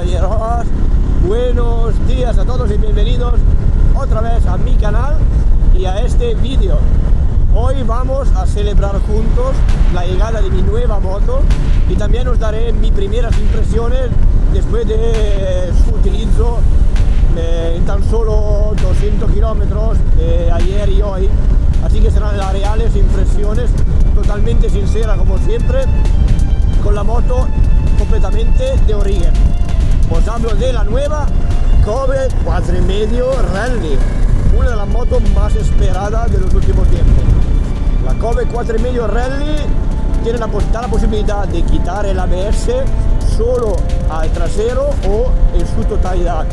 caballeros, buenos días a todos y bienvenidos otra vez a mi canal y a este vídeo. Hoy vamos a celebrar juntos la llegada de mi nueva moto y también os daré mis primeras impresiones después de su utilizo en tan solo 200 kilómetros ayer y hoy. Así que serán las reales impresiones, totalmente sinceras como siempre, con la moto completamente de origen. Os hablo de la nueva Kove 4,5 Rally, una de las motos más esperadas de los últimos tiempos. La Kove 4,5 Rally tiene la posibilidad de quitar el ABS solo al trasero o en su totalidad.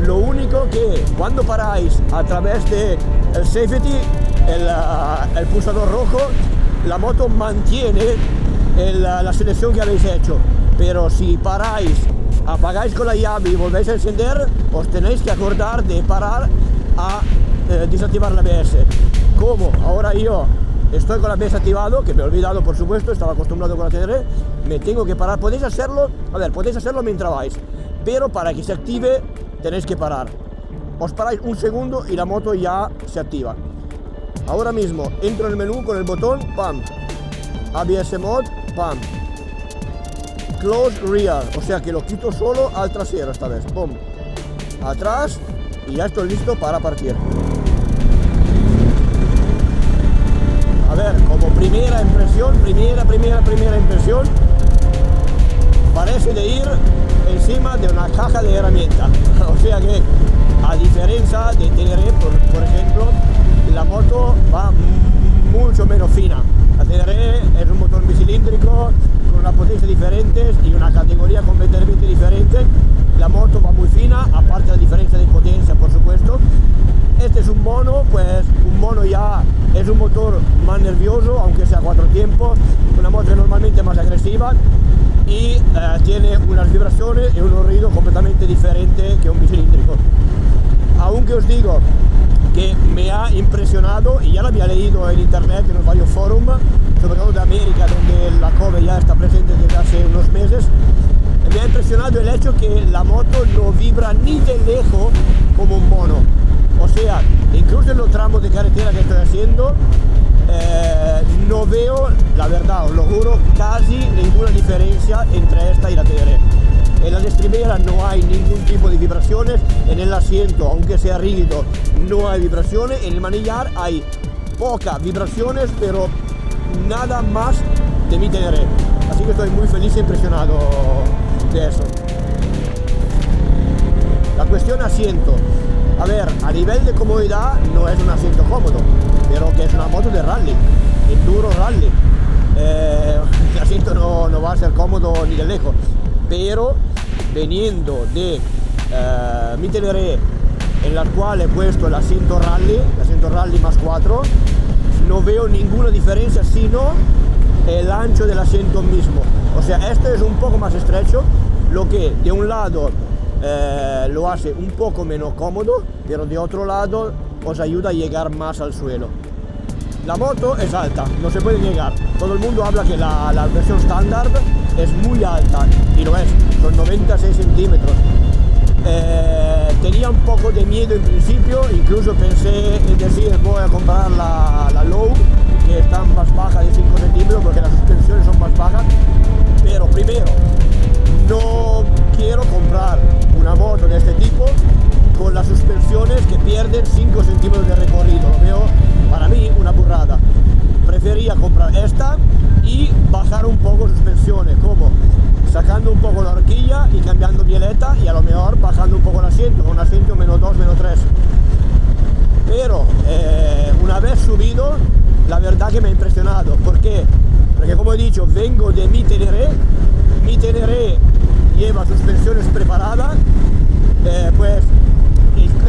Lo único que cuando paráis a través del safety, el pulsador rojo, la moto mantiene la selección que habéis hecho, pero si paráis, apagáis con la llave y volvéis a encender, os tenéis que acordar de parar a desactivar la ABS. Como ahora yo estoy con la ABS activado, que me he olvidado por supuesto, estaba acostumbrado con la TR, me tengo que parar. Podéis hacerlo, podéis hacerlo mientras vais, pero para que se active tenéis que parar. Os paráis un segundo y la moto ya se activa. Ahora mismo entro en el menú con el botón, pam, ABS Mode, pam, Close Rear, o sea que lo quito solo al trasero esta vez, pum, atrás y ya estoy listo para partir. A ver, como primera impresión, primera impresión, parece de ir encima de una caja de herramientas. O sea que, a diferencia de TR, por ejemplo, la moto va mucho menos fina. La TR es un motor bicilíndrico con una potencia diferente y una categoría completamente diferente. La moto va muy fina, aparte de la diferencia de potencia, por supuesto. Este es un mono, pues un mono ya es un motor más nervioso, aunque sea 4 tiempos, una moto normalmente más agresiva y tiene unas vibraciones y un ruido completamente diferente que un bicilíndrico. Aunque os digo que me ha impresionado, y ya lo había leído en internet, en los varios foros, sobre todo de América, donde la Kove ya está presente desde hace unos meses, me ha impresionado el hecho que la moto no vibra ni de lejos como un mono. O sea, incluso en los tramos de carretera que estoy haciendo, no veo, la verdad, os lo juro, casi ninguna diferencia entre esta y la TR. En la estribera no hay ningún tipo de vibraciones, en el asiento, aunque sea rígido, no hay vibraciones, en el manillar hay pocas vibraciones, pero nada más de mi TR. Así que estoy muy feliz e impresionado de eso. La cuestión asiento. A ver, a nivel de comodidad no es un asiento cómodo, pero que es una moto de rally, enduro rally. El asiento no va a ser cómodo ni de lejos, pero veniendo de mi TR, en la cual he puesto el asiento rally más 4, no veo ninguna diferencia sino el ancho del asiento mismo. O sea, este es un poco más estrecho, lo que de un lado lo hace un poco menos cómodo, pero de otro lado os ayuda a llegar más al suelo. La moto es alta, no se puede negar. Todo el mundo habla que la versión estándar es muy alta, y lo es, son 96 centímetros. Tenía un poco de miedo en principio, incluso pensé en decir voy a comprar la Low, que está más baja de 5 centímetros porque las suspensiones son más bajas, pero primero, no quiero comprar una moto de este tipo con las suspensiones que pierden 5 centímetros de recorrido. Lo veo, para mí, una burrada. Prefería comprar esta y bajar un poco suspensiones, como sacando un poco la horquilla y cambiando bieleta, y a lo mejor bajando un poco el asiento, con un asiento menos 2, menos 3. Pero una vez subido, la verdad que me ha impresionado. ¿Por qué? Porque, como he dicho, vengo de mi TR. Mi TR lleva suspensiones preparadas, pues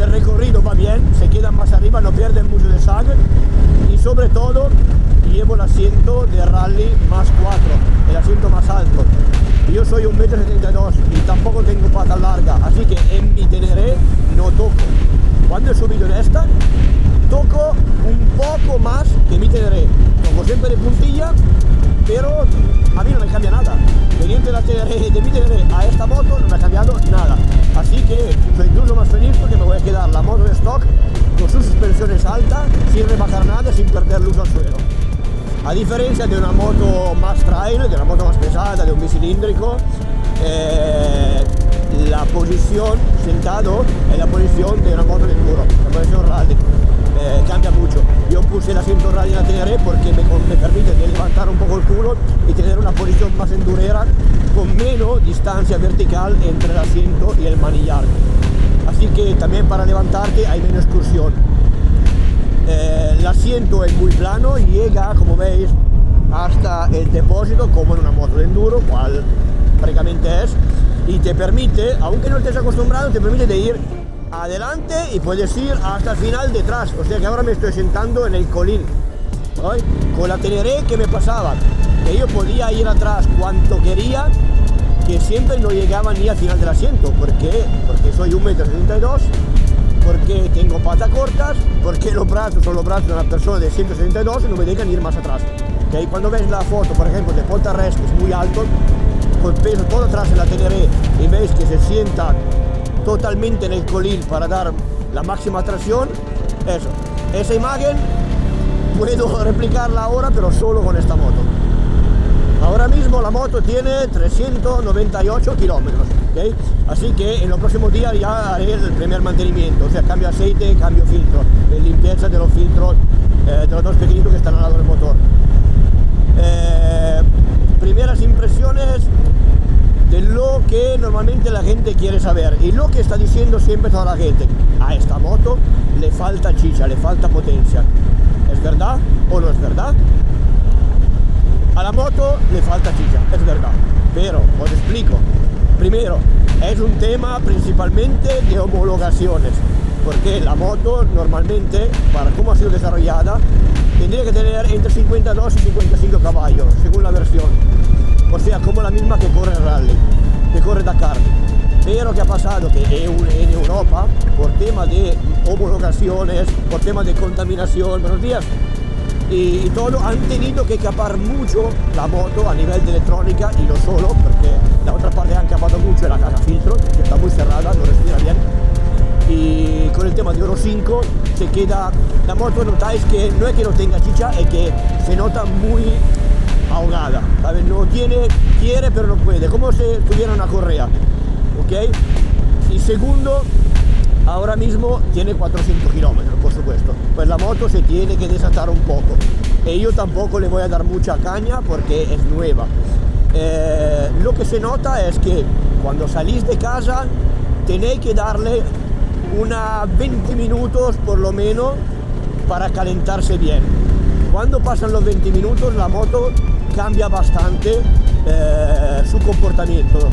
el recorrido va bien, se quedan más arriba, no pierden mucho de sangre, y sobre todo llevo el asiento de rally más 4, el asiento más alto. Yo soy 1,72 m y tampoco tengo patas largas, así que en mi TR no toco. Cuando he subido en esta, toco un poco más que mi TR, toco siempre de puntilla pero a mí no me cambia nada. Veniendo de mi Teneré a esta moto no me ha cambiado nada. Así que soy incluso más feliz porque me voy a quedar la moto de stock con sus suspensiones altas, sin rebajar nada, sin perder luz al suelo. A diferencia de una moto más trail, de una moto más pesada, de un bicilíndrico, la posición sentado es la posición de una moto de enduro, la posición rally. Cambia mucho. Yo puse el asiento rally en la Teneré porque me permite de levantar un poco el culo y tener una posición más endurera con menos distancia vertical entre el asiento y el manillar. Así que también para levantarte hay menos excursión. El asiento es muy plano y llega, como veis, hasta el depósito como en una moto de enduro, cual prácticamente es, y te permite, aunque no estés acostumbrado, te permite de ir adelante y puedes ir hasta el final detrás. O sea que ahora me estoy sentando en el colín, ¿no? Con la Teneré, que me pasaba que yo podía ir atrás cuanto quería, que siempre no llegaba ni al final del asiento. ¿Por qué? Porque soy 1,72 m, porque tengo patas cortas, porque los brazos son los brazos de una persona de 172 y no me dejan ir más atrás. ¿Okay? Cuando ves la foto, por ejemplo, de Pontarrés, que es muy alto, con peso todo atrás en la Teneré, y veis que se sienta totalmente en el colín para dar la máxima tracción, eso, esa imagen puedo replicarla ahora, pero solo con esta moto. Ahora mismo la moto tiene 398 kilómetros, ¿okay? Así que en los próximos días ya haré el primer mantenimiento, o sea, cambio aceite, cambio filtro, limpieza de los filtros, de los dos pequeñitos que están al lado del motor. Primeras impresiones de lo que normalmente la gente quiere saber y lo que está diciendo siempre toda la gente: a esta moto le falta chicha, le falta potencia. ¿Es verdad o no es verdad? A la moto le falta chicha, es verdad, pero os explico. Primero, es un tema principalmente de homologaciones, porque la moto normalmente, para cómo ha sido desarrollada, tendría que tener entre 52 y 55 caballos, según la versión. O sea, como la misma que corre el rally, que corre Dakar. Pero ¿qué ha pasado? Que en Europa, por tema de homologaciones, por tema de contaminación, buenos días, y todo, han tenido que capar mucho la moto a nivel de electrónica, y no solo, porque la otra parte han capado mucho la caja filtro, que está muy cerrada, no respira bien. Y con el tema de Euro 5 se queda, la moto notáis que no es que no tenga chicha, es que se nota muy ahogada, ¿sabes? No tiene, quiere pero no puede, como si tuviera una correa, ¿ok? Y segundo, ahora mismo tiene 400 kilómetros, por supuesto, pues la moto se tiene que desatar un poco, y yo tampoco le voy a dar mucha caña porque es nueva. Lo que se nota es que cuando salís de casa tenéis que darle unos 20 minutos por lo menos para calentarse bien. Cuando pasan los 20 minutos la moto cambia bastante su comportamiento.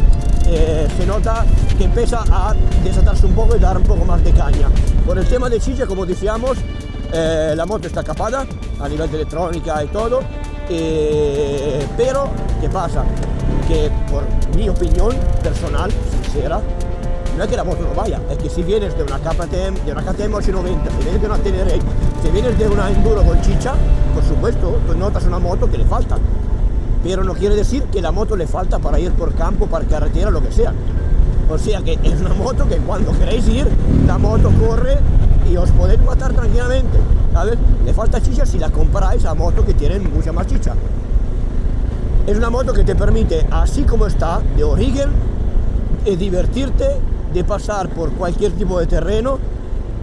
Se nota que empieza a desatarse un poco y dar un poco más de caña. Por el tema de chicha, como decíamos, la moto está capada a nivel de electrónica y todo, pero ¿qué pasa? Que por mi opinión personal, sincera, no es que la moto no vaya, es que si vienes de una KTM, de una KTM 890, si vienes de una Teneré, si vienes de una Enduro con chicha, por supuesto, tú notas una moto que le falta. Pero no quiere decir que la moto le falta para ir por campo, para carretera, lo que sea. O sea que es una moto que cuando queréis ir, la moto corre y os podéis matar tranquilamente, ¿sabes? Le falta chicha si la comparáis a motos que tienen mucha más chicha. Es una moto que te permite, así como está, de origen, de divertirte, de pasar por cualquier tipo de terreno,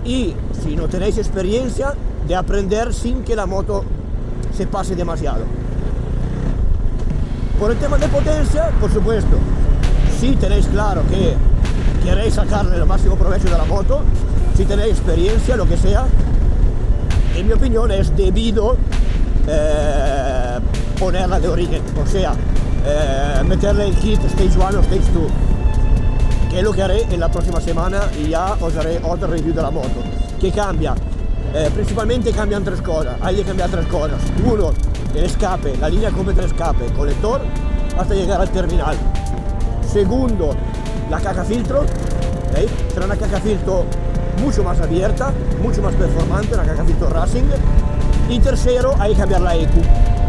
y si no tenéis experiencia, de aprender sin que la moto se pase demasiado. Por el tema de potencia, por supuesto, si tenéis claro que queréis sacarle el máximo provecho de la moto, si tenéis experiencia, lo que sea, en mi opinión es debido ponerla de origen, o sea, meterle el kit Stage 1 o Stage 2, que es lo que haré en la próxima semana, y ya os haré otro review de la moto, que cambia. Principalmente cambian tres cosas, hay que cambiar tres cosas. Uno, el escape, la línea completa de escape, colector, hasta llegar al terminal. Segundo, la caja filtro, ¿okay? Será una caja filtro mucho más abierta, mucho más performante, una caja filtro Racing. Y tercero, hay que cambiar la EQ.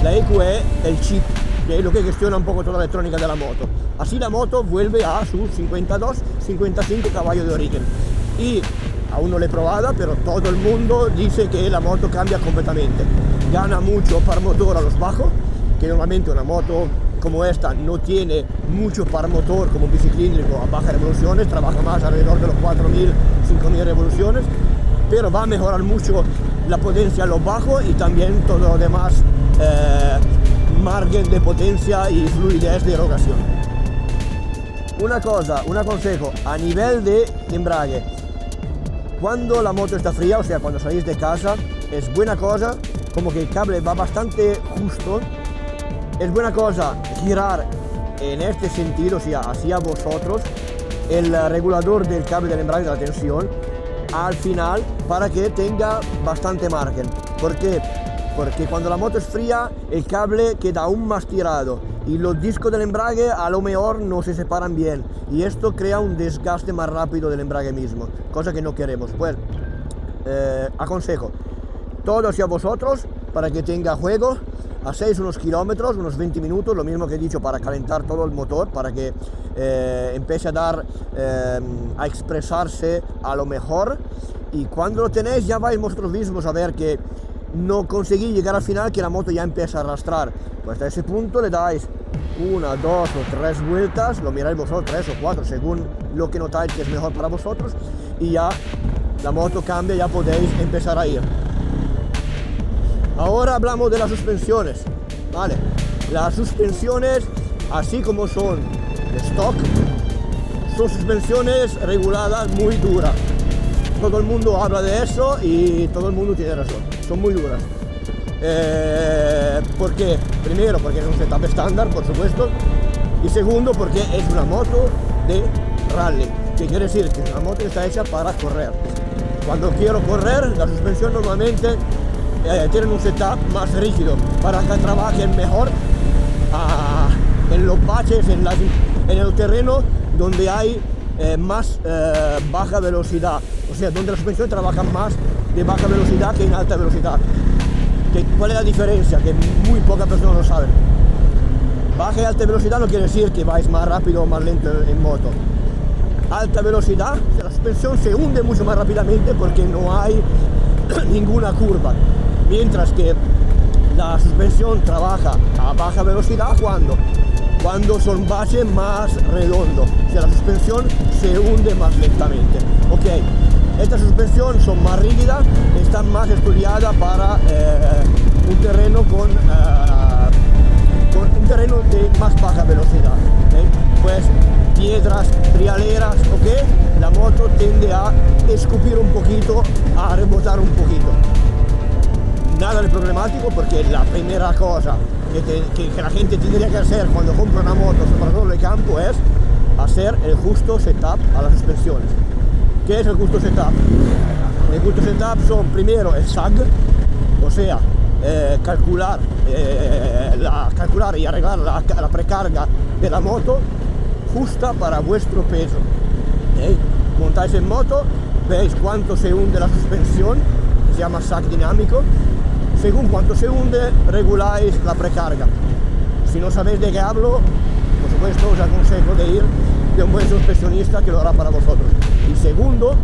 La EQ es el chip que es lo que gestiona un poco toda la electrónica de la moto. Así la moto vuelve a sus 52-55 caballos de origen. Y aún no l'he probada, pero todo el mundo dice que la moto cambia completamente. Gana mucho par motor a los bajos, que normalmente una moto como esta no tiene mucho par motor como un biciclíndrico a bajas revoluciones, trabaja más alrededor de los 4.000, 5.000 revoluciones, pero va a mejorar mucho la potencia a los bajos y también todo lo demás, margen de potencia y fluidez de erogación. Una cosa, un consejo a nivel de embrague: cuando la moto está fría, o sea, cuando salís de casa, es buena cosa, como que el cable va bastante justo, es buena cosa girar en este sentido, o sea, hacia vosotros, el regulador del cable del embrague de la tensión al final para que tenga bastante margen. ¿Por qué? Porque cuando la moto es fría, el cable queda aún más tirado y los discos del embrague a lo mejor no se separan bien y esto crea un desgaste más rápido del embrague mismo, cosa que no queremos. Pues aconsejo todo hacia vosotros para que tenga juego. Hacéis unos kilómetros, unos 20 minutos, lo mismo que he dicho, para calentar todo el motor, para que empiece a dar, a expresarse a lo mejor, y cuando lo tenéis ya vais vosotros mismos a ver que no conseguís llegar al final, que la moto ya empieza a arrastrar. Pues a ese punto le dais 1, 2 o 3 vueltas, lo miráis vosotros, 3 o 4, según lo que notáis que es mejor para vosotros, y ya la moto cambia, ya podéis empezar a ir. Ahora hablamos de las suspensiones, ¿vale? Las suspensiones, así como son de stock, son suspensiones reguladas muy duras. Todo el mundo habla de eso y todo el mundo tiene razón, son muy duras. ¿Por qué? Primero, porque es un setup estándar, por supuesto, y segundo, porque es una moto de rally, que quiere decir que una moto está hecha para correr. Cuando quiero correr, la suspensión normalmente tienen un setup más rígido para que trabajen mejor en los baches, en el terreno donde hay más baja velocidad, o sea, donde la suspensión trabaja más de baja velocidad que en alta velocidad. ¿Cuál es la diferencia? Que muy pocas personas lo saben. Baja y alta velocidad no quiere decir que vais más rápido o más lento en moto. Alta velocidad, la suspensión se hunde mucho más rápidamente porque no hay ninguna curva. Mientras que la suspensión trabaja a baja velocidad cuando son baches más redondos, o sea, la suspensión se hunde más lentamente. Ok, estas suspensiones son más rígidas, están más estudiadas para un terreno con un terreno de más baja velocidad, ¿okay? Pues piedras, trialeras, ok, la moto tiende a escupir un poquito, a rebotar un poquito. Nada de problemático, porque la primera cosa que la gente tendría que hacer cuando compra una moto, sobre todo en el campo, es hacer el justo setup a las suspensiones. ¿Qué es el justo setup? El justo setup son primero el SAG, o sea, calcular y arreglar la precarga de la moto justa para vuestro peso. ¿Okay? Montáis en moto, veis cuánto se hunde la suspensión, se llama SAG dinámico. Según cuánto se hunde, reguláis la precarga. Si no sabéis de qué hablo, por supuesto os aconsejo de ir de un buen suspensionista que lo hará para vosotros. Y segundo,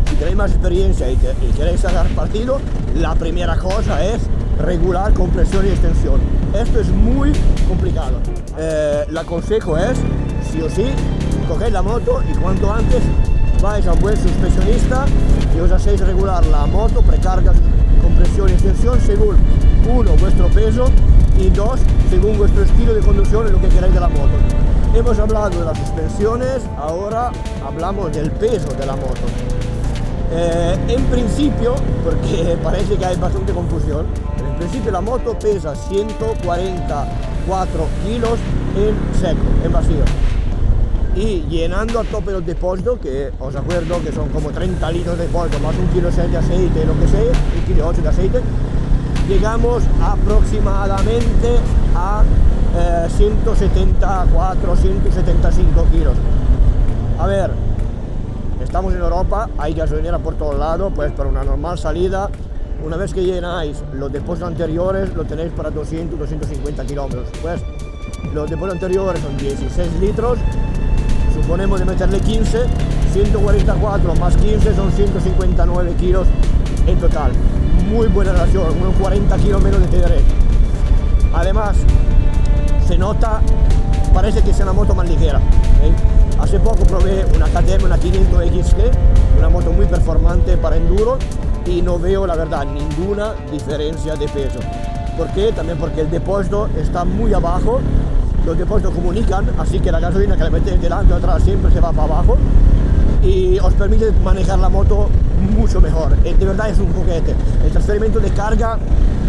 si tenéis más experiencia y queréis sacar partido, la primera cosa es regular compresión y extensión. Esto es muy complicado. El consejo es, sí o sí, cogéis la moto y cuanto antes vais a un buen suspensionista y os hacéis regular la moto, precarga, compresión y extensión según, uno, vuestro peso, y dos, según vuestro estilo de conducción y lo que queráis de la moto. Hemos hablado de las suspensiones, ahora hablamos del peso de la moto. En principio, porque parece que hay bastante confusión, en principio la moto pesa 144 kilos en seco, en vacío. Y llenando a tope los depósitos, que os acuerdo que son como 30 litros de depósito más 1,6 kg de aceite, lo que sea, 1,8 kg de aceite, llegamos aproximadamente a 174, 175 kilos. A ver, estamos en Europa, hay gasolinera por todos lados, pues para una normal salida una vez que llenáis los depósitos anteriores, lo tenéis para 200-250 kilómetros. Pues los depósitos anteriores son 16 litros, suponemos de meterle 15, 144 más 15 son 159 kilos en total. Muy buena relación, unos 40 kilos menos de TDR. Además, se nota, parece que sea una moto más ligera, ¿eh? Hace poco probé una KTM, una 500 XT, una moto muy performante para enduro, y no veo, la verdad, ninguna diferencia de peso. ¿Por qué? También porque el depósito está muy abajo, los depósitos comunican, así que la gasolina que le metéis delante o atrás siempre se va para abajo y os permite manejar la moto mucho mejor. De verdad es un juguete. El transferimiento de carga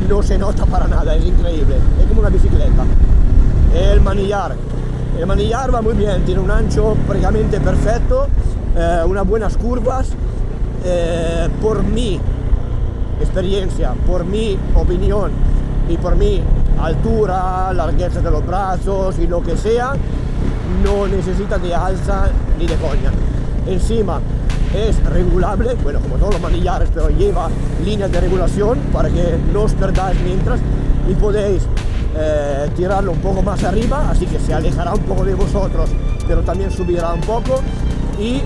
no se nota para nada, es increíble, es como una bicicleta. El manillar va muy bien, tiene un ancho prácticamente perfecto, unas buenas curvas. Por mi experiencia, por mi opinión y por mi altura, largueza de los brazos y lo que sea, no necesita de alza ni de coña. Encima es regulable, bueno, como todos los manillares, pero lleva líneas de regulación para que no os perdáis mientras, y podéis tirarlo un poco más arriba, así que se alejará un poco de vosotros, pero también subirá un poco, y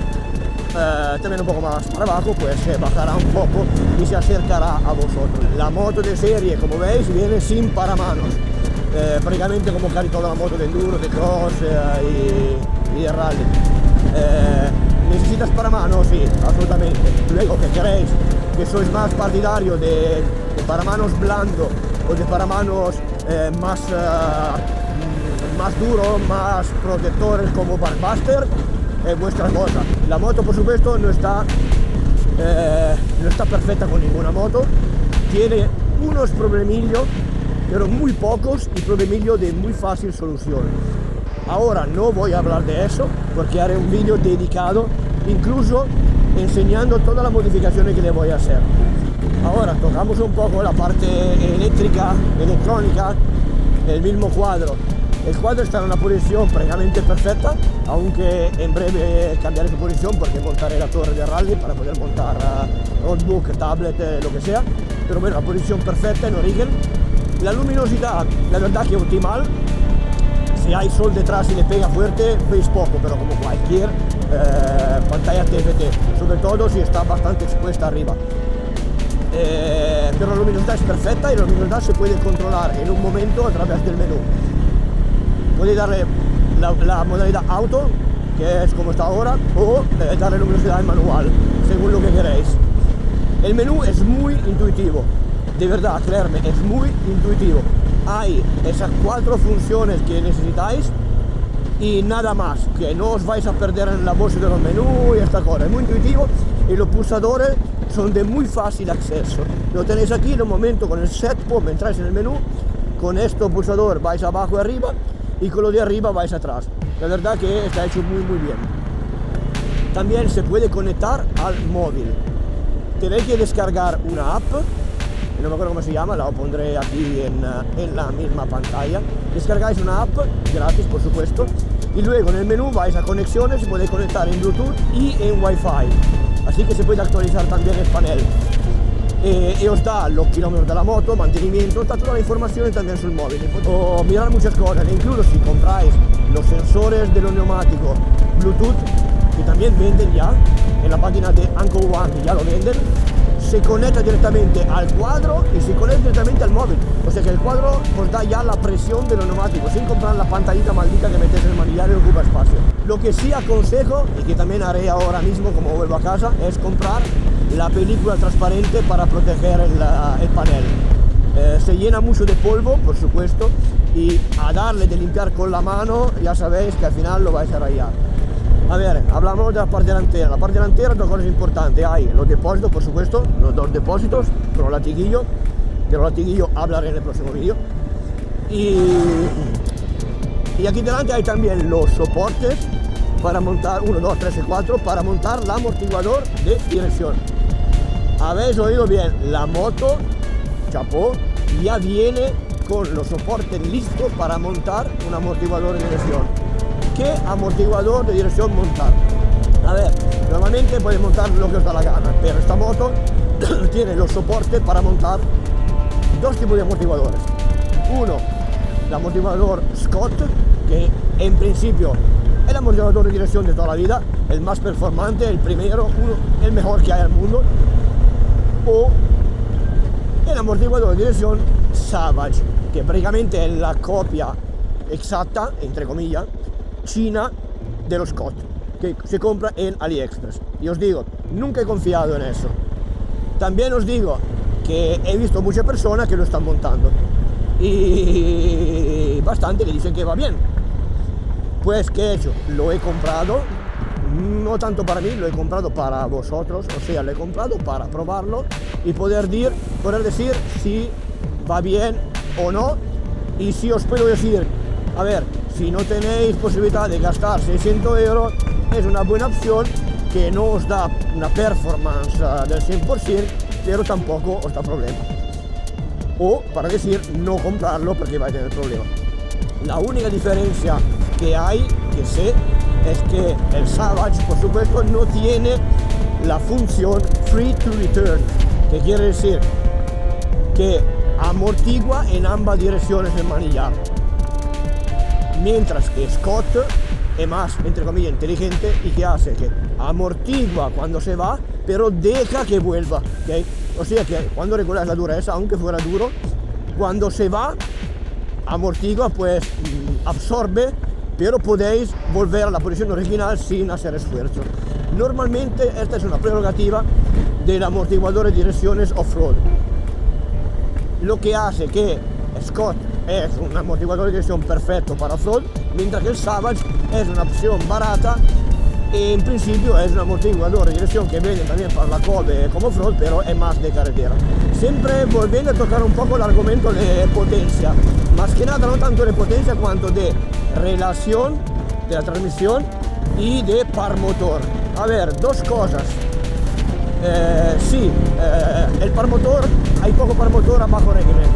también un poco más para abajo, pues bajará un poco y se acercará a vosotros. La moto de serie, como veis, viene sin paramanos, prácticamente como casi toda la moto de enduro, de cross y de rally. ¿Necesitas paramanos? Sí, absolutamente. Luego, que queréis, que sois más partidario de paramanos blando o de paramanos más duros, más protectores como Buster, es vuestra cosa. La moto, por supuesto, no está perfecta con ninguna moto, tiene unos problemillos, pero muy pocos, y problemillos de muy fácil solución. Ahora no voy a hablar de eso porque haré un vídeo dedicado, incluso enseñando todas las modificaciones que le voy a hacer. Ahora tocamos un poco la parte electrónica, el mismo cuadro. El cuadro está en una posición prácticamente perfecta, aunque en breve cambiaré su posición porque montaré la torre de rally para poder montar notebook, tablet, lo que sea. Pero bueno, la posición perfecta en origen. La luminosidad, la verdad que es optimal. Si hay sol detrás y le pega fuerte, veis poco, pero como cualquier pantalla TFT, sobre todo si está bastante expuesta arriba. Pero la luminosidad es perfecta y la luminosidad se puede controlar en un momento a través del menú. Podéis darle la modalidad auto, que es como está ahora, o darle luminosidad en manual, según lo que queréis. El menú es muy intuitivo, de verdad, creerme, es muy intuitivo. Hay esas 4 funciones que necesitáis y nada más, que no os vais a perder en la bolsa de los menús y esta cosa. Es muy intuitivo y los pulsadores son de muy fácil acceso. Lo tenéis aquí en un momento con el set pop, entráis en el menú, con este pulsador vais abajo y arriba, y con lo de arriba vais atrás. La verdad que está hecho muy bien. También se puede conectar al móvil. Tenéis que descargar una app, no me acuerdo cómo se llama, la pondré aquí en la misma pantalla. Descargáis una app gratis, por supuesto, y luego en el menú vais a conexiones y podéis conectar en Bluetooth y en Wi-Fi, así que se puede actualizar también el panel. Y os da los kilómetros de la moto, mantenimiento, está toda la información también sul móvil. O mirar muchas cosas, incluso si compráis los sensores de los neumáticos Bluetooth, que también venden ya, en la página de Uncle One ya lo venden, se conecta directamente al cuadro y se conecta directamente al móvil. O sea que el cuadro os da ya la presión de los neumáticos, sin comprar la pantallita maldita que metes en el manillar y ocupa espacio. Lo que sí aconsejo, y que también haré ahora mismo como vuelvo a casa, es comprar la película transparente para proteger el panel. Se llena mucho de polvo, por supuesto, y a darle de limpiar con la mano, ya sabéis que al final lo vais a rayar. A ver, hablamos de la parte delantera. La parte delantera, dos cosas importantes. Hay los depósitos, por supuesto, los 2 depósitos, con latiguillo. De los latiguillos hablaré en el próximo vídeo. Y aquí delante hay también los soportes para montar, 1, 2, 3 y 4, para montar el amortiguador de dirección. Habéis oído bien, la moto, chapó, ya viene con los soportes listos para montar un amortiguador de dirección. ¿Qué amortiguador de dirección montar? A ver, normalmente podéis montar lo que os da la gana, pero esta moto tiene los soportes para montar dos tipos de amortiguadores. Uno, el amortiguador Scott, que en principio es el amortiguador de dirección de toda la vida, el más performante, el primero, el mejor que hay al mundo. O el amortiguador de dirección Savage, que prácticamente es la copia exacta, entre comillas, china de los Scott, que se compra en AliExpress. Y os digo, nunca he confiado en eso. También os digo que he visto muchas personas que lo están montando y bastante que dicen que va bien. Pues, ¿qué he hecho? Lo he comprado, no tanto para mí, lo he comprado para vosotros, o sea, lo he comprado para probarlo y poder decir si va bien o no. Y si os puedo decir, a ver, si no tenéis posibilidad de gastar 600 euros, es una buena opción que no os da una performance del 100%, pero tampoco os da problema. O para decir, no comprarlo porque vais a tener problema. La única diferencia que hay, que sé, es que el Savage, por supuesto, no tiene la función Free to Return, que quiere decir que amortigua en ambas direcciones el manillar. Mientras que Scott es más, entre comillas, inteligente y que hace que amortigua cuando se va, pero deja que vuelva, ¿okay? O sea que cuando reguláis la dureza, aunque fuera duro, cuando se va, amortigua, pues absorbe, pero podéis volver a la posición original sin hacer esfuerzo. Normalmente esta es una prerrogativa del amortiguador de direcciones off-road, lo que hace que Scott es un amortiguador de dirección perfecto para off-road, mientras que el Savage es una opción barata y en principio es un amortiguador de dirección que vende también para la Kobe como off-road, pero es más de carretera. Siempre volviendo a tocar un poco el argumento de potencia, más que nada no tanto de potencia cuanto de relación de la transmisión y de par motor. A ver, dos cosas. El par motor, hay poco par motor a bajo régimen.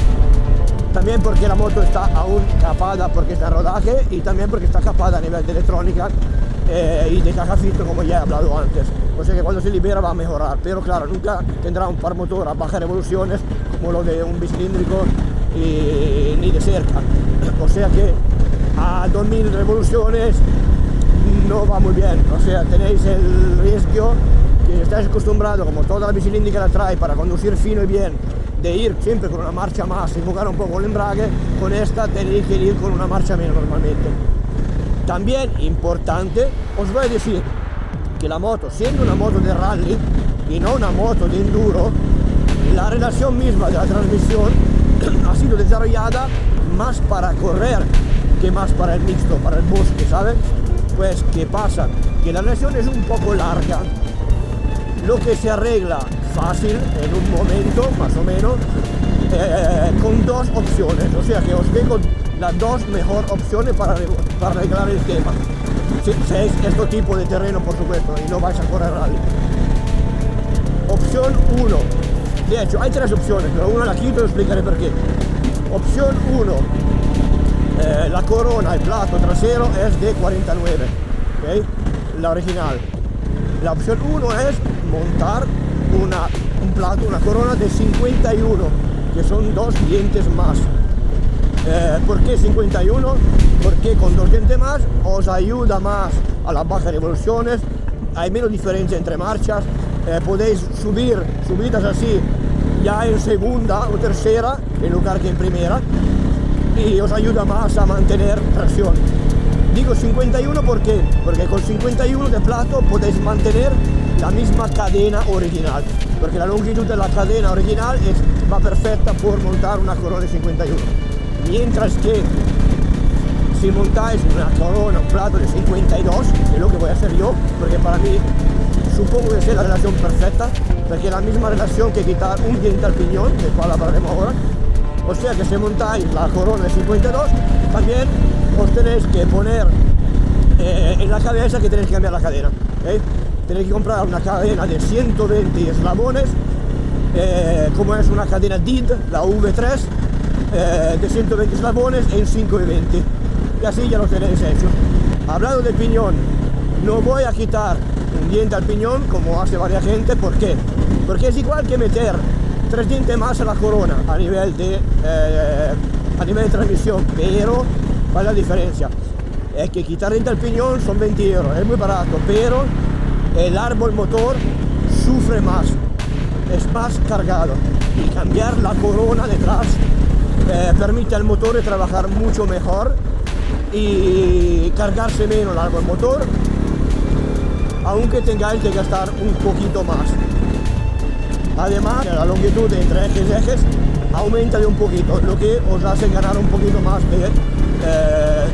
También porque la moto está aún capada porque está en rodaje y también porque está capada a nivel de electrónica y de caja filtro, como ya he hablado antes. O sea que cuando se libera va a mejorar, pero claro, nunca tendrá un par motor a bajas revoluciones como lo de un bicilíndrico ni de cerca. O sea que a 2000 revoluciones no va muy bien. O sea, tenéis el riesgo que estáis acostumbrados, como toda la bicilíndrica la trae para conducir fino y bien, de ir siempre con una marcha más y jugar un poco el embrague. Con esta tenéis que ir con una marcha menos normalmente. También importante, os voy a decir que la moto, siendo una moto de rally y no una moto de enduro, la relación misma de la transmisión ha sido desarrollada más para correr que más para el mixto, para el bosque, ¿sabes? Pues, ¿qué pasa? Que la relación es un poco larga, lo que se arregla fácil en un momento, más o menos, con dos opciones. O sea que os dejo las dos mejores opciones para arreglar el tema. Si es este tipo de terreno, por supuesto, y no vais a correr rally. Opción 1. De hecho, hay tres opciones, pero una la quito y os explicaré por qué. Opción 1. La corona, el plato trasero es de 49, ¿okay? La original. La opción 1 es montar un plato, una corona de 51, que son dos dientes más. ¿Por qué 51? Porque con dos dientes más os ayuda más a las bajas revoluciones, hay menos diferencia entre marchas, podéis subir subidas así ya en segunda o tercera en lugar que en primera, y os ayuda más a mantener tracción. Digo 51 porque con 51 de plato podéis mantener la misma cadena original, porque la longitud de la cadena original va perfecta por montar una corona de 51. Mientras que si montáis una corona, un plato de 52, que es lo que voy a hacer yo, porque para mí supongo que sea la relación perfecta, porque es la misma relación que quitar un diente al piñón, del cual hablaremos ahora. O sea que si montáis la corona de 52, también os tenéis que poner en la cabeza que tenéis que cambiar la cadena, ¿okay? Tenéis que comprar una cadena de 120 eslabones, como es una cadena DID, la V3, de 120 eslabones en 5,20, y así ya lo tenéis hecho. Hablando del piñón, no voy a quitar un diente al piñón como hace varias gente. ¿Por qué? porque es igual que meter 3 dientes más a la corona a nivel de transmisión, pero ¿cuál es la diferencia? Es que quitar el piñón son 20 euros, es muy barato, pero el árbol motor sufre más, es más cargado, y cambiar la corona detrás permite al motor trabajar mucho mejor y cargarse menos el árbol motor, aunque tengáis que gastar un poquito más. Además, la longitud entre ejes y ejes aumenta de un poquito, lo que os hace ganar un poquito más de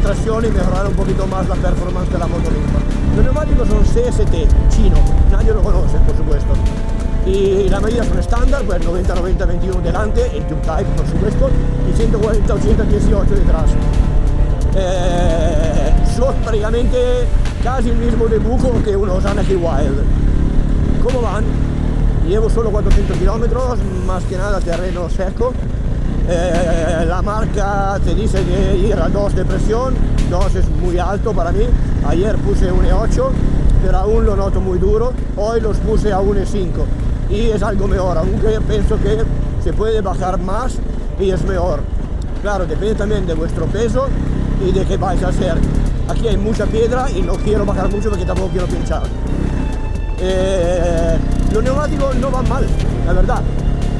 tracción y mejorar un poquito más la performance de la moto misma. Los neumáticos son CST, chino, nadie lo conoce, por supuesto. Y las medidas son estándar, pues 90-90-21 delante, el Tube Type, por supuesto, y 140-80-18 detrás. Son prácticamente casi el mismo dibujo que unos Anarchy Wild. ¿Cómo van? Llevo solo 400 kilómetros, más que nada terreno seco. La marca te dice que ir a 2 de presión, 2 es muy alto para mí. Ayer puse 1.8, pero aún lo noto muy duro. Hoy los puse a 1.5 y es algo mejor, aunque pienso que se puede bajar más y es mejor. Claro, depende también de vuestro peso y de qué vais a hacer. Aquí hay mucha piedra y no quiero bajar mucho porque tampoco quiero pinchar. Los neumáticos no van mal, la verdad.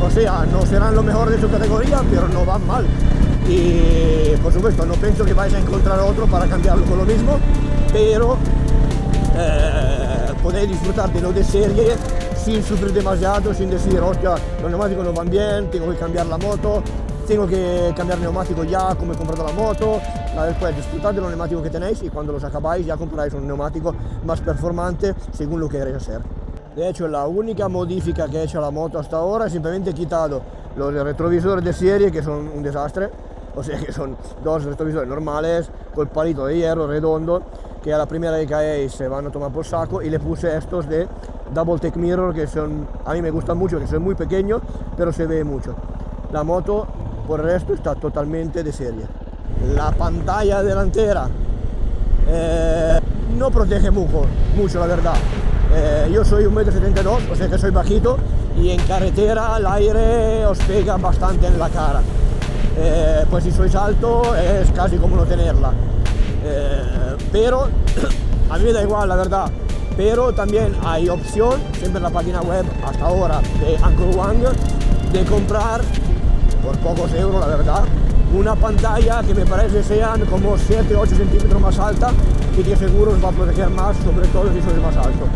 O sea, no serán lo mejor de su categoría, pero no van mal. Y por supuesto, no pienso que vais a encontrar otro para cambiarlo con lo mismo, pero podéis disfrutar de lo de serie sin sufrir demasiado, sin decir, hostia, los neumáticos no van bien, tengo que cambiar la moto, tengo que cambiar neumático ya, como he comprado la moto. Después disfrutad de los neumáticos que tenéis y cuando los acabáis ya compráis un neumático más performante según lo que queréis hacer. De hecho, la única modifica que he hecho a la moto hasta ahora es simplemente quitado los retrovisores de serie, que son un desastre, o sea que son 2 retrovisores normales con palito de hierro redondo, que a la primera que caéis se van a tomar por saco, y le puse estos de Double Take Mirror, que son, a mí me gustan mucho, que son muy pequeños, pero se ve mucho. La moto, por el resto, está totalmente de serie. La pantalla delantera no protege mucho, la verdad. Yo soy 1,72 m, o sea que soy bajito, y en carretera el aire os pega bastante en la cara. Pues si sois alto es casi como no tenerla. Pero a mí me da igual, la verdad. Pero también hay opción, siempre en la página web hasta ahora de Anchor One, de comprar por pocos euros, la verdad, una pantalla que me parece sean como 7-8 centímetros más alta y que seguro os va a proteger más, sobre todo si sois más alto.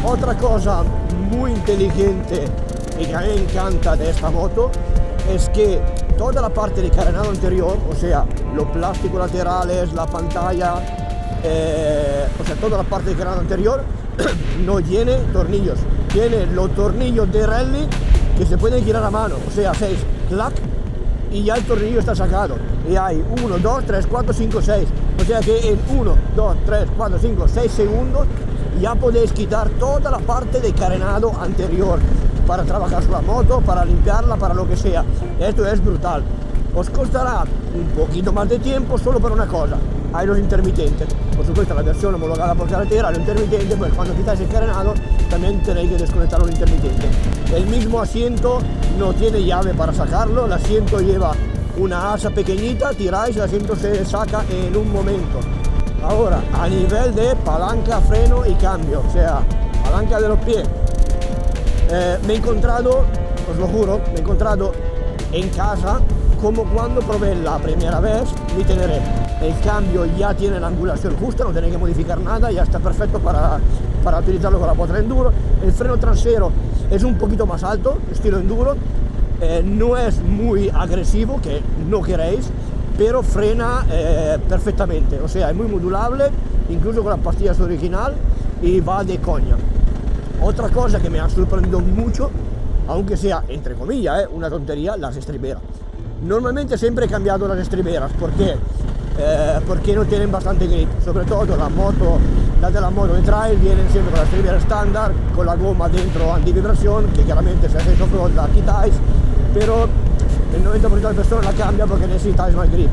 Otra cosa muy inteligente y que a mí me encanta de esta moto es que toda la parte de carenado anterior, o sea, los plásticos laterales, la pantalla, o sea, toda la parte de carenado anterior no tiene tornillos, tiene los tornillos de rally que se pueden girar a mano, o sea, 6, clac, y ya el tornillo está sacado, y hay 1, 2, 3, 4, 5, 6, o sea que en 1, 2, 3, 4, 5, 6 segundos ya podéis quitar toda la parte de carenado anterior para trabajar la moto, para limpiarla, para lo que sea. Esto es brutal. Os costará un poquito más de tiempo solo por una cosa: hay los intermitentes. Por supuesto, la versión homologada por carretera, los intermitentes, pues cuando quitáis el carenado también tenéis que desconectar los intermitentes. El mismo asiento no tiene llave para sacarlo, el asiento lleva una asa pequeñita, tiráis, el asiento se saca en un momento. Ahora, a nivel de palanca, freno y cambio, o sea, palanca de los pies, me he encontrado, os lo juro, me he encontrado en casa como cuando probé la primera vez mi Teneré. El cambio ya tiene la angulación justa, no tenéis que modificar nada, ya está perfecto para utilizarlo con la potra enduro. El freno trasero es un poquito más alto, estilo enduro, no es muy agresivo, que no queréis, pero frena perfectamente, o sea, es muy modulable, incluso con las pastillas original, y va de coña. Otra cosa que me ha sorprendido mucho, aunque sea entre comillas una tontería, las estriberas. Normalmente siempre he cambiado las estriberas, porque no tienen bastante grip, sobre todo las de la moto de trail vienen siempre con la estribera estándar, con la goma dentro antivibración, que claramente si hacéis off-road la quitáis, pero el 90% de las personas la cambia porque necesitáis más grip.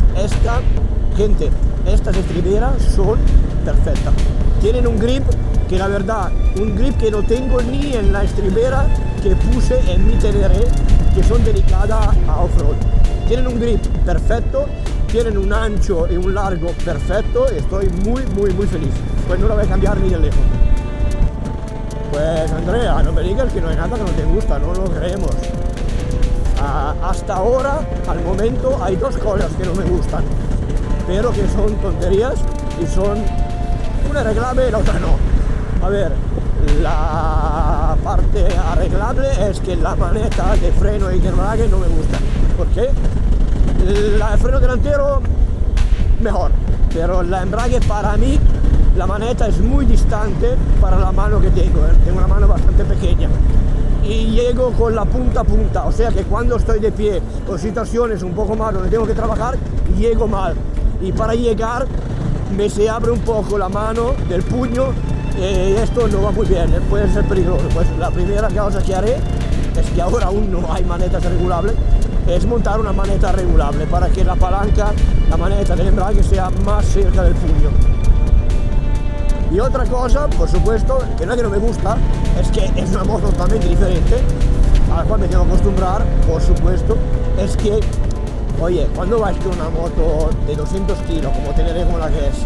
Estas estriberas son perfectas, tienen un grip que la verdad, un grip que no tengo ni en la estribera que puse en mi Teneré, que son dedicadas a off-road. Tienen un grip perfecto, tienen un ancho y un largo perfecto, y estoy muy feliz. Pues no la voy a cambiar ni de lejos. Pues Andrea, no me digas que no hay nada que no te gusta, no lo creemos. Hasta ahora, al momento, hay dos cosas que no me gustan, pero que son tonterías y son una arreglable y la otra no. A ver, la parte arreglable es que la maneta de freno y de embrague no me gusta. ¿Por qué? El freno delantero mejor, pero el embrague para mí, la maneta es muy distante para la mano que tengo. Tengo una mano bastante pequeña y llego con la punta a punta, o sea que cuando estoy de pie o situaciones un poco más donde tengo que trabajar, llego mal, y para llegar me se abre un poco la mano del puño y esto no va muy bien, puede ser peligroso. Pues la primera cosa que haré es que ahora aún no hay manetas regulables, es montar una maneta regulable para que la palanca, la maneta del embrague sea más cerca del puño. Y otra cosa, por supuesto, que no es que no me gusta, es que es una moto totalmente diferente, a la cual me tengo que acostumbrar, por supuesto, es que, oye, cuando vas con una moto de 200 kilos, como Teneré como la GS,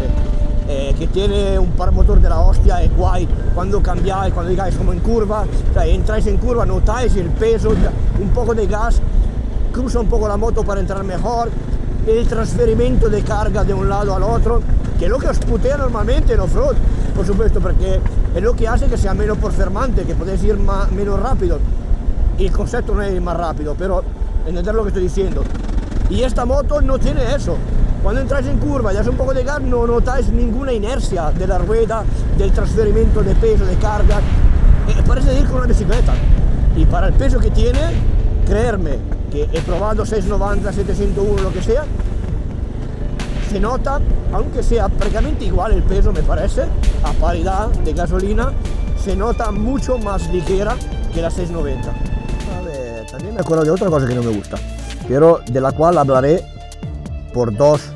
que tiene un par motor de la hostia, es guay, cuando cambiáis, cuando digáis como en curva, o sea, entráis en curva, notáis el peso, un poco de gas, cruza un poco la moto para entrar mejor, el transferimiento de carga de un lado al otro, que es lo que os putea normalmente en off-road, por supuesto, porque es lo que hace que sea menos performante, que podéis ir menos rápido. Y el concepto no es ir más rápido, pero entender lo que estoy diciendo. Y esta moto no tiene eso. Cuando entráis en curva y hace un poco de gas, no notáis ninguna inercia de la rueda, del transferimiento de peso, de carga. Parece ir con una bicicleta. Y para el peso que tiene, creerme que he probado 690, 701, lo que sea, se nota, aunque sea prácticamente igual el peso, me parece, a paridad de gasolina, se nota mucho más ligera que la 690. A ver, también me acuerdo de otra cosa que no me gusta, pero de la cual hablaré por dos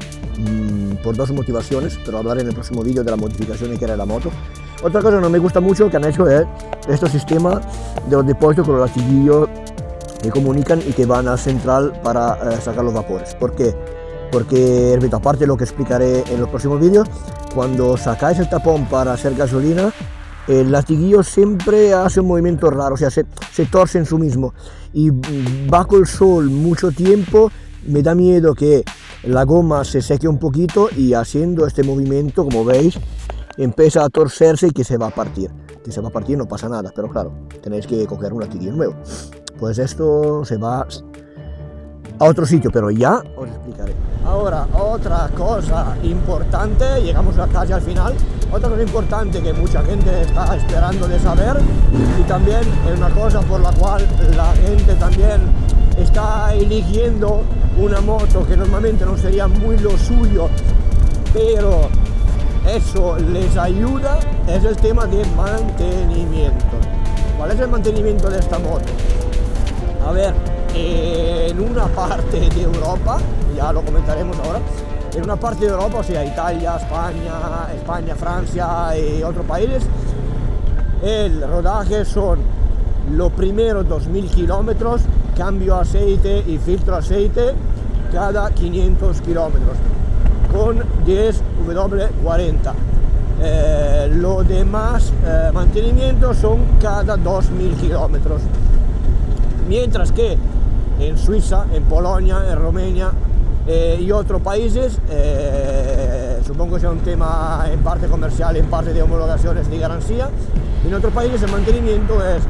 motivaciones, pero hablaré en el próximo vídeo de la modificación que era la moto. Otra cosa que no me gusta mucho que han hecho es este sistema de los depósitos con los latiguillos que comunican y que van al central para sacar los vapores. ¿Por qué? Porque, repito, aparte de lo que explicaré en los próximos vídeos, cuando sacáis el tapón para hacer gasolina, el latiguillo siempre hace un movimiento raro, o sea, se torce en sí mismo, y bajo el sol mucho tiempo, me da miedo que la goma se seque un poquito y haciendo este movimiento, como veis, empieza a torcerse y que se va a partir. Que se va a partir no pasa nada, pero claro, tenéis que coger un latiguillo nuevo. Pues esto se va a otro sitio, pero ya os explicaré. Ahora, otra cosa importante, llegamos casi al final, otra cosa importante que mucha gente está esperando de saber, y también es una cosa por la cual la gente también está eligiendo una moto que normalmente no sería muy lo suyo, pero eso les ayuda, es el tema de mantenimiento. ¿Cuál es el mantenimiento de esta moto? A ver, en una parte de Europa, ya lo comentaremos ahora, en una parte de Europa, o sea, Italia, España, Francia y otros países, el rodaje son los primeros 2000 kilómetros, cambio aceite y filtro aceite cada 500 kilómetros, con 10W40. Los demás mantenimientos son cada 2000 kilómetros. Mientras que en Suiza, en Polonia, en Rumania y otros países, supongo que sea un tema en parte comercial y en parte de homologaciones de garantía, en otros países el mantenimiento es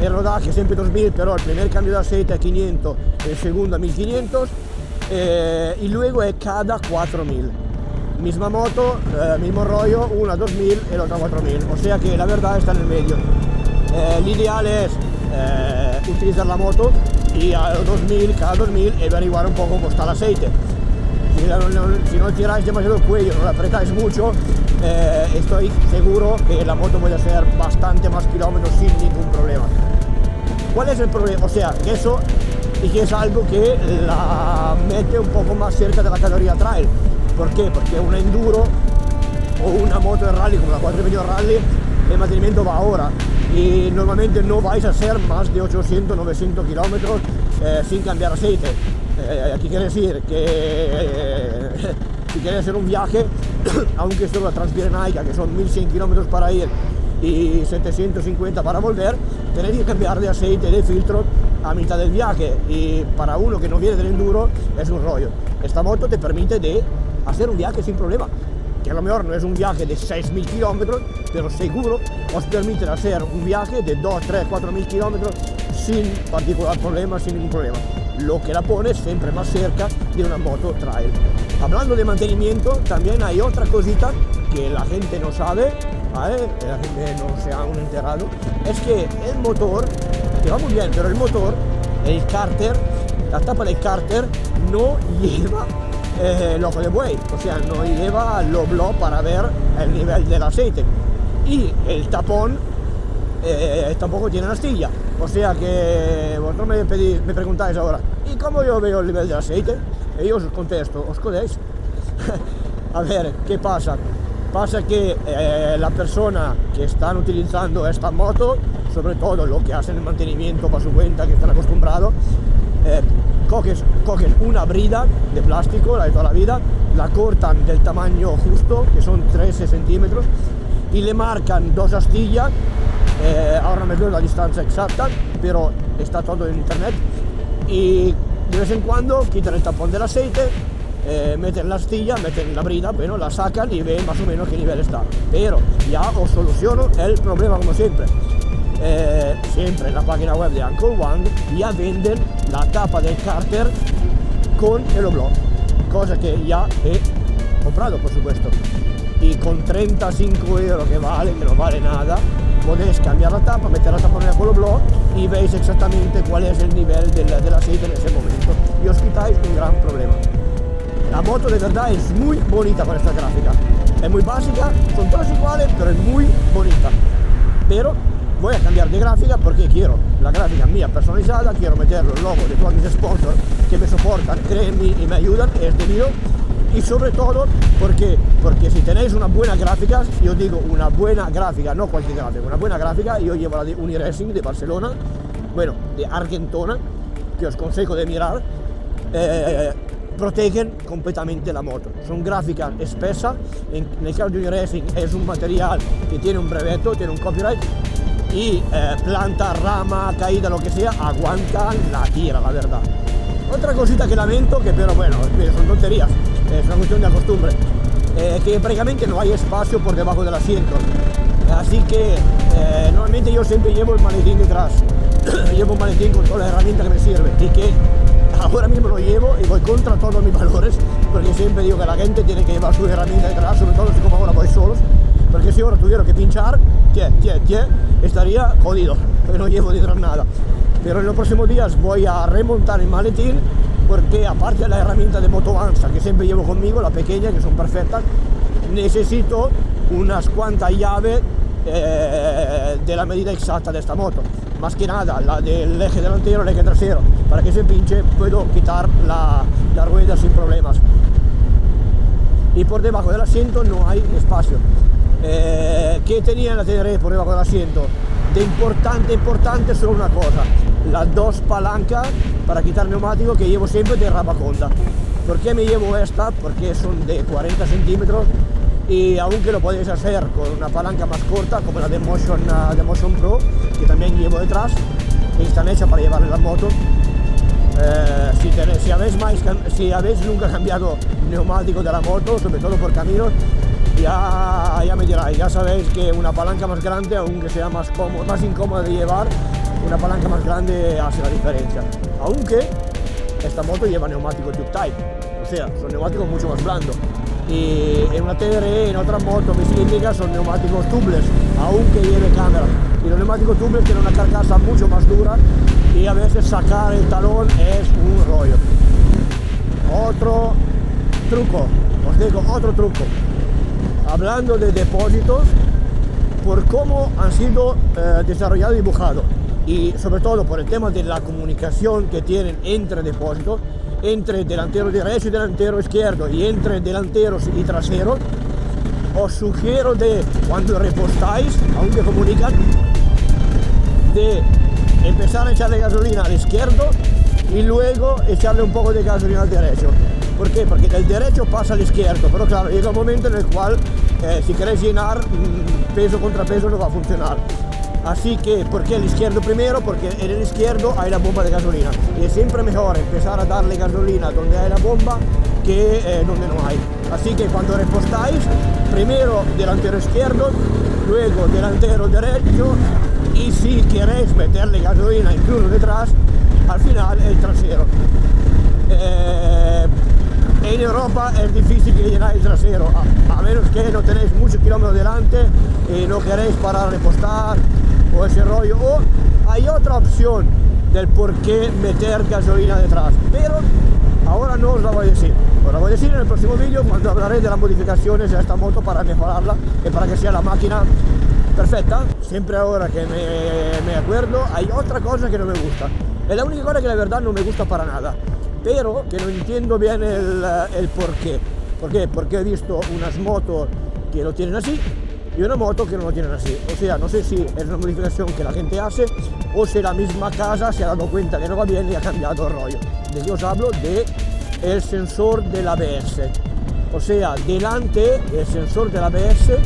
el rodaje siempre 2000, pero el primer cambio de aceite a 500, el segundo a 1500 y luego es cada 4000. Misma moto, mismo rollo, una a 2000 y la otra a 4000, o sea que la verdad está en el medio. El ideal es utilizar la moto y a los 2000, cada 2000 averiguar un poco cómo está el aceite. Si no tiráis demasiado el cuello, no lo apretáis mucho, estoy seguro que la moto puede hacer bastante más kilómetros sin ningún problema. ¿Cuál es el problema? O sea, que eso y que es algo que la mete un poco más cerca de la categoría trail. ¿Por qué? Porque un enduro o una moto de rally como la 4x2 Rally, el mantenimiento va ahora y normalmente no vais a hacer más de 800-900 kilómetros sin cambiar aceite. Aquí quiere decir que si quieres hacer un viaje, aunque solo la Transpirenaica, que son 1100 kilómetros para ir y 750 para volver, tenéis que cambiar de aceite, de filtro a mitad del viaje, y para uno que no viene del enduro es un rollo. Esta moto te permite de hacer un viaje sin problema, que a lo mejor no es un viaje de 6.000 kilómetros, pero seguro os permite hacer un viaje de 2, 3, 4.000 kilómetros sin particular problema, sin ningún problema, lo que la pone siempre más cerca de una moto trail. Hablando de mantenimiento, también hay otra cosita que la gente no sabe, ¿vale? La gente no se ha aún enterado, es que el motor, que va muy bien, pero el motor, el cárter, la tapa del cárter no lleva el ojo de buey, o sea, no lleva el oblò para ver el nivel del aceite, y el tapón tampoco tiene astilla, o sea que vosotros me preguntáis ahora, ¿y cómo yo veo el nivel del aceite? Y yo os contesto, os jodéis. A ver, ¿qué pasa? Pasa que la persona que están utilizando esta moto, sobre todo lo que hacen el mantenimiento por su cuenta, que están acostumbrados, cogen una brida de plástico, la de toda la vida, la cortan del tamaño justo, que son 13 centímetros, y le marcan dos astillas, ahora no me acuerdo la distancia exacta, pero está todo en internet, y de vez en cuando quitan el tapón del aceite, meten la astilla, meten la brida, bueno, la sacan y ven más o menos qué nivel está. Pero ya os soluciono el problema como siempre. Siempre en la página web de Uncle One ya venden la tapa del cárter con el oblò, cosa que ya he comprado, por supuesto. Y con 35 euros que no vale nada, podéis cambiar la tapa, meter la tapa con el oblò y veis exactamente cuál es el nivel del aceite en ese momento. Y os quitáis un gran problema. La moto de verdad es muy bonita con esta gráfica. Es muy básica, son todas iguales, pero es muy bonita. Pero voy a cambiar de gráfica porque quiero la gráfica mía personalizada, quiero meter los logos de todos mis sponsors que me soportan, créanme y me ayudan, es debido. Y sobre todo porque si tenéis una buena gráfica, yo digo una buena gráfica, no cualquier gráfica, una buena gráfica, yo llevo la de Uniracing de Barcelona, bueno, de Argentona, que os consejo de mirar, protegen completamente la moto. Son gráficas espesas, en el caso de Uniracing es un material que tiene un brevetto, tiene un copyright, y planta, rama, caída, lo que sea, aguantan la tira, la verdad. Otra cosita que lamento, que pero bueno, son tonterías, es una cuestión de costumbre, que prácticamente no hay espacio por debajo del asiento, así que normalmente yo siempre llevo el maletín detrás, llevo un maletín con todas las herramientas que me sirven, y que ahora mismo lo llevo y voy contra todos mis valores, porque siempre digo que la gente tiene que llevar sus herramientas detrás, sobre todo si como ahora voy solos, porque si ahora tuviera que pinchar, estaría jodido, porque no llevo detrás nada. Pero en los próximos días voy a remontar el maletín, porque aparte de la herramienta de Motoavanza que siempre llevo conmigo, la pequeña, que son perfectas, necesito unas cuantas llaves de la medida exacta de esta moto. Más que nada la del eje delantero, el eje trasero, para que se pinche puedo quitar la rueda sin problemas. Y por debajo del asiento no hay espacio. ¿Qué tenía la TR por debajo del asiento? De importante solo una cosa, las dos palancas para quitar neumático que llevo siempre de Rapa Honda. ¿Por qué me llevo esta? Porque son de 40 centímetros y aunque lo podéis hacer con una palanca más corta como la de Motion Pro, que también llevo detrás, y están hechas para llevar en la moto. Si habéis nunca cambiado neumático de la moto, sobre todo por caminos, ya me diráis, ya sabéis que una palanca más grande, aunque sea más incómoda de llevar, una palanca más grande hace la diferencia. Aunque esta moto lleva neumático Tube Type, o sea, son neumáticos mucho más blandos. Y en una TRE, en otra moto bicilíndrica, son neumáticos tubeless, aunque lleve cámara. Y los neumáticos tubeless tienen una carcasa mucho más dura y a veces sacar el talón es un rollo. Otro truco, os digo otro truco. Hablando de depósitos, por cómo han sido desarrollados y dibujados, y sobre todo por el tema de la comunicación que tienen entre depósitos, entre delantero derecho y delantero izquierdo, y entre delanteros y traseros, os sugiero de, cuando repostáis, aún te comunican, de empezar a echarle gasolina al izquierdo y luego echarle un poco de gasolina al derecho. ¿Por qué? Porque del derecho pasa al izquierdo, pero claro, llega un momento en el cual si queréis llenar, peso contra peso no va a funcionar. Así que, ¿por qué el izquierdo primero? Porque en el izquierdo hay la bomba de gasolina y es siempre mejor empezar a darle gasolina donde hay la bomba que donde no hay. Así que cuando repostáis, primero delantero izquierdo, luego delantero derecho y si queréis meterle gasolina incluso detrás, al final el trasero. En Europa es difícil que llenáis el trasero, a menos que no tenéis muchos kilómetros delante y no queréis parar a repostar o ese rollo. O hay otra opción del por qué meter gasolina detrás, pero ahora no os la voy a decir. Os la voy a decir en el próximo vídeo cuando hablaré de las modificaciones de esta moto para mejorarla y para que sea la máquina perfecta. Siempre ahora que me acuerdo, hay otra cosa que no me gusta. Es la única cosa que la verdad no me gusta para nada, pero que no entiendo bien el por qué. ¿Por qué? Porque he visto unas motos que lo tienen así y una moto que no lo tienen así. O sea, no sé si es una modificación que la gente hace o si la misma casa se ha dado cuenta que no va bien y ha cambiado el rollo. De qué os hablo de el sensor del ABS. O sea, delante el sensor del ABS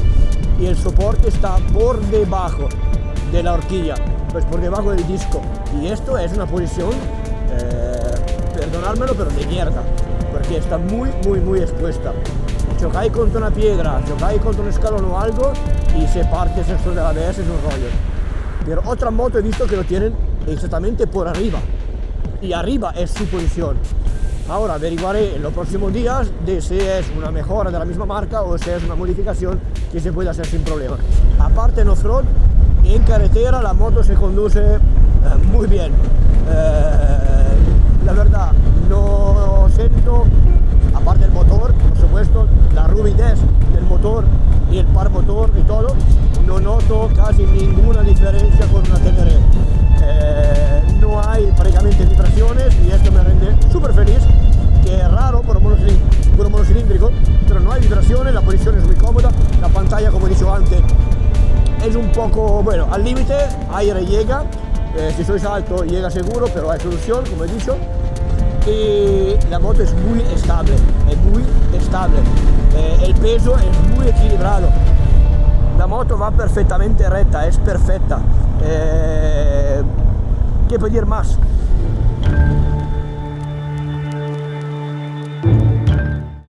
y el soporte está por debajo de la horquilla, pues por debajo del disco. Y esto es una posición, perdonármelo, pero de mierda, porque está muy expuesta. Chocáis contra una piedra, chocáis contra un escalón o algo y se parte el sensor del ABS, es un rollo. Pero otra moto he visto que lo tienen exactamente por arriba y arriba es su posición. Ahora averiguaré en los próximos días de si es una mejora de la misma marca o si es una modificación que se puede hacer sin problema. Aparte en off-road y en carretera la moto se conduce muy bien. La verdad no siento, aparte del motor, por supuesto, la ruvidez del motor y el par motor y todo, no noto casi ninguna diferencia con una Ténéré. No hay prácticamente vibraciones y esto me rende súper feliz, que es raro por un monocilíndrico, pero no hay vibraciones, la posición es muy cómoda, la pantalla, como he dicho antes, es un poco, bueno, al límite, aire llega, si sois alto llega seguro, pero hay solución, como he dicho, y la moto es muy estable, el peso es muy equilibrado, la moto va perfectamente recta, es perfecta. ¿Qué pedir más?